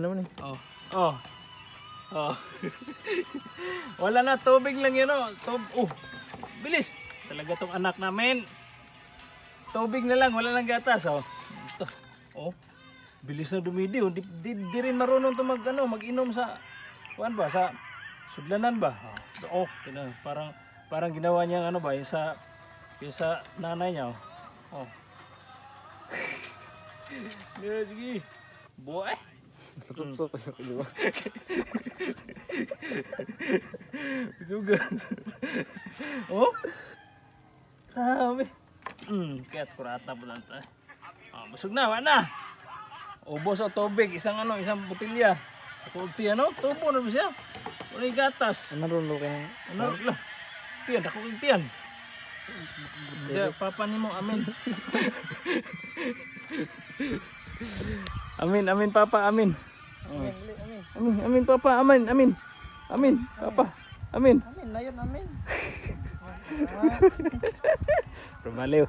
Ano man eh? Oh. Oh. Oh. Wala na, tubig lang yun, oh. Bilis. Talaga tong anak namin. Tubig na lang, wala nang gatas, oh. Ito. Oh. Bilis na dumidi, oh. Di rin marunong to mag-inom sa kuan ba, sa sudlanan ba? Oh, parang ginawa niya ba, yung sa nanay niya, oh. Oh. Sige. Buhay. Sup-sup di ba? Sugas. Oh. Grabe. Kaya kurata po lang tayo. Busog na, wala na. Ubos o tubig, isang botelya. Kulti tubo na ba siya? Wala yung gatas. Ano ron lo kaya? Ano lah? Tiyan, ako kong tiyan. Papa ni mo, amin. Amin, papa, amin. Amin, papa, amin. Amin, papa, amin. Amin, layon amin. Pabaliw.